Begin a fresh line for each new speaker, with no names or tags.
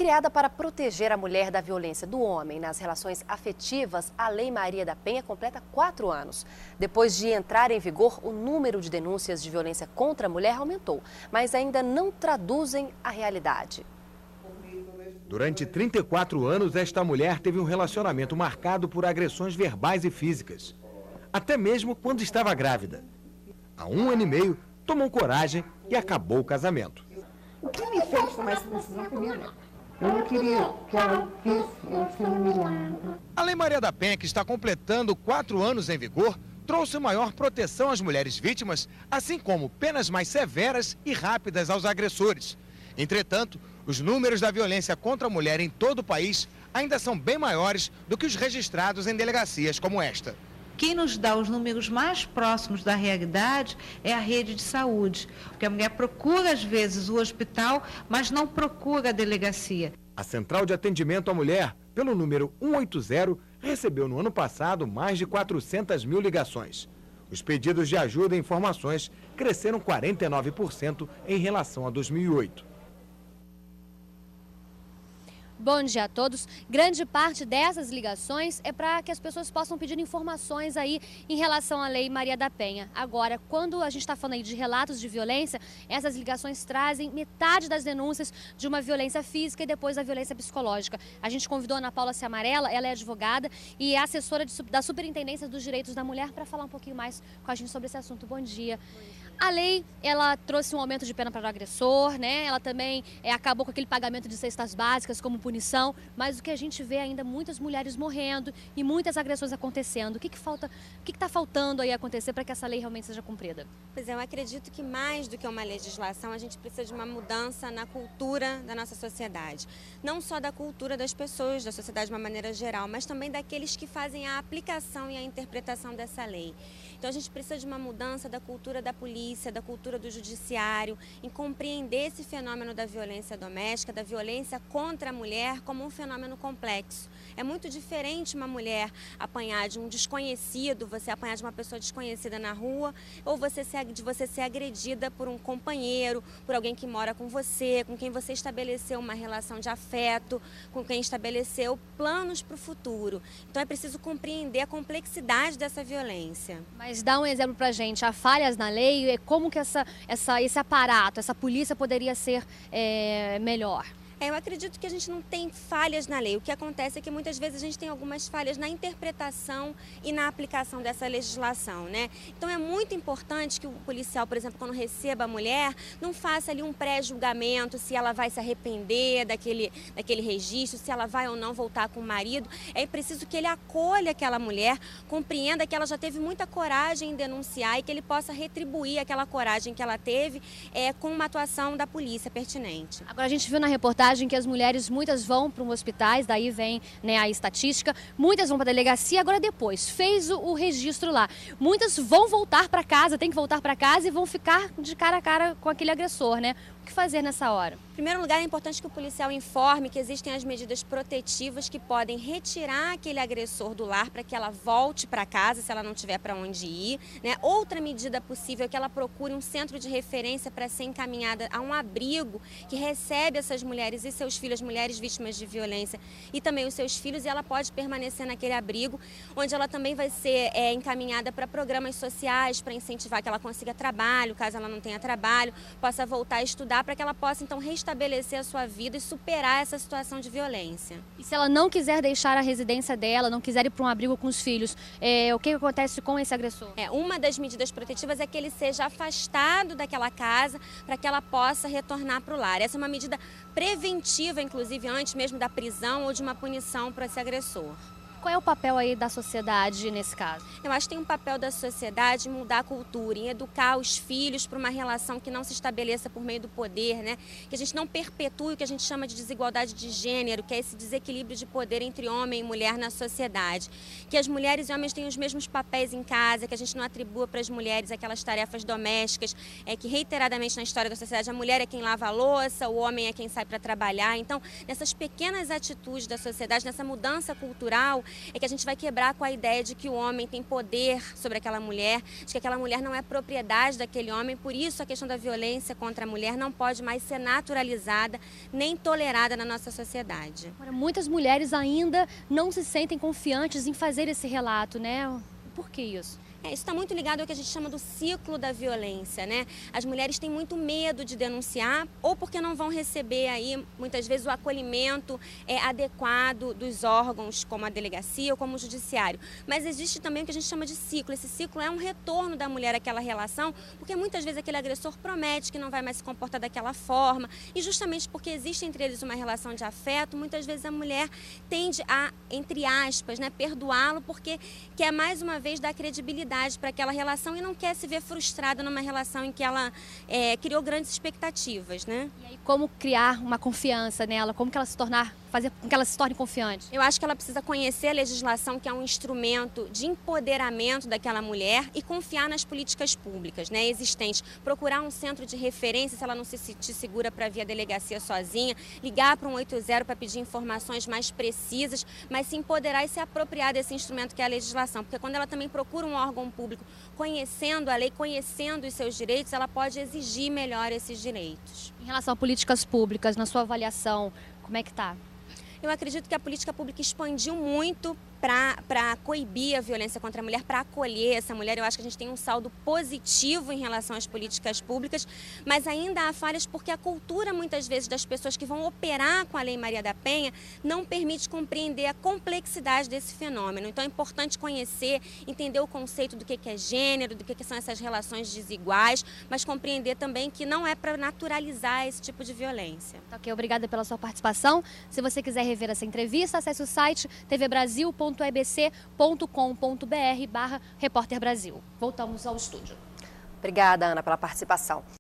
Criada para proteger a mulher da violência do homem nas relações afetivas, a Lei Maria da Penha completa 4 anos. Depois de entrar em vigor, o número de denúncias de violência contra a mulher aumentou, mas ainda não traduzem a realidade.
Durante 34 anos, esta mulher teve um relacionamento marcado por agressões verbais e físicas. Até mesmo quando estava grávida. Há 1 ano e meio, tomou coragem e acabou o casamento.
O que me fez tomar essa decisão foi minha mãe. Eu não queria que ela visse eu sendo humilhada.
A Lei Maria da Penha, que está completando 4 anos em vigor, trouxe maior proteção às mulheres vítimas, assim como penas mais severas e rápidas aos agressores. Entretanto, os números da violência contra a mulher em todo o país ainda são bem maiores do que os registrados em delegacias como esta.
Quem nos dá os números mais próximos da realidade é a rede de saúde, porque a mulher procura às vezes o hospital, mas não procura a delegacia.
A Central de Atendimento à Mulher, pelo número 180, recebeu no ano passado mais de 400 mil ligações. Os pedidos de ajuda e informações cresceram 49% em relação a 2008.
Bom dia a todos. Grande parte dessas ligações é para que as pessoas possam pedir informações aí em relação à Lei Maria da Penha. Agora, quando a gente está falando aí de relatos de violência, essas ligações trazem metade das denúncias de uma violência física e depois da violência psicológica. A gente convidou a Ana Paula Ciamarella, ela é advogada e é assessora da Superintendência dos Direitos da Mulher para falar um pouquinho mais com a gente sobre esse assunto. Bom dia. A lei, ela trouxe um aumento de pena para o agressor, né? Ela também acabou com aquele pagamento de cestas básicas como punição, mas o que a gente vê ainda muitas mulheres morrendo e muitas agressões acontecendo. O que está faltando aí acontecer para que essa lei realmente seja cumprida?
Pois é, eu acredito que mais do que uma legislação, a gente precisa de uma mudança na cultura da nossa sociedade. Não só da cultura das pessoas, da sociedade de uma maneira geral, mas também daqueles que fazem a aplicação e a interpretação dessa lei. Então a gente precisa de uma mudança da cultura da polícia, da cultura do judiciário, em compreender esse fenômeno da violência doméstica, da violência contra a mulher como um fenômeno complexo. É muito diferente uma mulher apanhar de um desconhecido, você apanhar de uma pessoa desconhecida na rua, ou de você ser agredida por um companheiro, por alguém que mora com você, com quem você estabeleceu uma relação de afeto, com quem estabeleceu planos para o futuro. Então é preciso compreender a complexidade dessa violência.
Mas dá um exemplo pra gente, há falhas na lei, como que esse aparato, essa polícia poderia ser melhor?
Eu acredito que a gente não tem falhas na lei. O que acontece é que muitas vezes a gente tem algumas falhas na interpretação e na aplicação dessa legislação, né? Então é muito importante que o policial, por exemplo, quando receba a mulher, não faça ali um pré-julgamento se ela vai se arrepender daquele registro, se ela vai ou não voltar com o marido. É preciso que ele acolha aquela mulher, compreenda que ela já teve muita coragem em denunciar e que ele possa retribuir aquela coragem que ela teve com uma atuação da polícia pertinente.
Agora a gente viu na reportagem que as mulheres, muitas vão para os hospitais, daí vem, né, a estatística, muitas vão para a delegacia, agora depois, fez o registro lá, muitas vão voltar para casa, tem que voltar para casa e vão ficar de cara a cara com aquele agressor, né? O que fazer nessa hora?
Em primeiro lugar, é importante que o policial informe que existem as medidas protetivas que podem retirar aquele agressor do lar para que ela volte para casa, se ela não tiver para onde ir, né? Outra medida possível é que ela procure um centro de referência para ser encaminhada a um abrigo que recebe essas mulheres e seus filhos, mulheres vítimas de violência e também os seus filhos, e ela pode permanecer naquele abrigo, onde ela também vai ser encaminhada para programas sociais para incentivar que ela consiga trabalho, caso ela não tenha trabalho, possa voltar a estudar para que ela possa então restabelecer a sua vida e superar essa situação de violência.
E se ela não quiser deixar a residência dela, não quiser ir para um abrigo com os filhos, o que acontece com esse agressor?
Uma das medidas protetivas é que ele seja afastado daquela casa para que ela possa retornar para o lar. Essa é uma medida preventiva, inclusive antes mesmo da prisão ou de uma punição para esse agressor.
Qual é o papel aí da sociedade nesse caso?
Eu acho que tem um papel da sociedade em mudar a cultura, em educar os filhos para uma relação que não se estabeleça por meio do poder, né? Que a gente não perpetue o que a gente chama de desigualdade de gênero, que é esse desequilíbrio de poder entre homem e mulher na sociedade. Que as mulheres e homens tenham os mesmos papéis em casa, que a gente não atribua para as mulheres aquelas tarefas domésticas, que reiteradamente na história da sociedade a mulher é quem lava a louça, o homem é quem sai para trabalhar. Então, nessas pequenas atitudes da sociedade, nessa mudança cultural, é que a gente vai quebrar com a ideia de que o homem tem poder sobre aquela mulher, de que aquela mulher não é propriedade daquele homem. Por isso a questão da violência contra a mulher não pode mais ser naturalizada nem tolerada na nossa sociedade.
Agora, muitas mulheres ainda não se sentem confiantes em fazer esse relato, né? Por que isso?
Isso está muito ligado ao que a gente chama do ciclo da violência, né? As mulheres têm muito medo de denunciar, ou porque não vão receber aí, muitas vezes, o acolhimento adequado dos órgãos, como a delegacia ou como o judiciário. Mas existe também o que a gente chama de ciclo. Esse ciclo é um retorno da mulher àquela relação, porque muitas vezes aquele agressor promete que não vai mais se comportar daquela forma, e justamente porque existe entre eles uma relação de afeto, muitas vezes a mulher tende a, entre aspas, né, perdoá-lo, porque quer mais uma vez dar credibilidade para aquela relação e não quer se ver frustrada numa relação em que ela criou grandes expectativas, né?
E aí, como criar uma confiança nela? Como que ela fazer com que ela se torne confiante?
Eu acho que ela precisa conhecer a legislação, que é um instrumento de empoderamento daquela mulher, e confiar nas políticas públicas, né, existentes. Procurar um centro de referência, se ela não se sentir segura para vir à delegacia sozinha, ligar para 180 para pedir informações mais precisas, mas se empoderar e se apropriar desse instrumento que é a legislação. Porque quando ela também procura um órgão público conhecendo a lei, conhecendo os seus direitos, ela pode exigir melhor esses direitos.
Em relação a políticas públicas, na sua avaliação, como é que está?
Eu acredito que a política pública expandiu muito para coibir a violência contra a mulher, para acolher essa mulher. Eu acho que a gente tem um saldo positivo em relação às políticas públicas, mas ainda há falhas porque a cultura, muitas vezes, das pessoas que vão operar com a Lei Maria da Penha não permite compreender a complexidade desse fenômeno. Então é importante conhecer, entender o conceito do que é gênero, do que são essas relações desiguais, mas compreender também que não é para naturalizar esse tipo de violência.
Ok, obrigada pela sua participação. Se você quiser rever essa entrevista, acesse o site tvbrasil.ebc.com.br/repórter Brasil. Voltamos ao estúdio.
Obrigada, Ana, pela participação.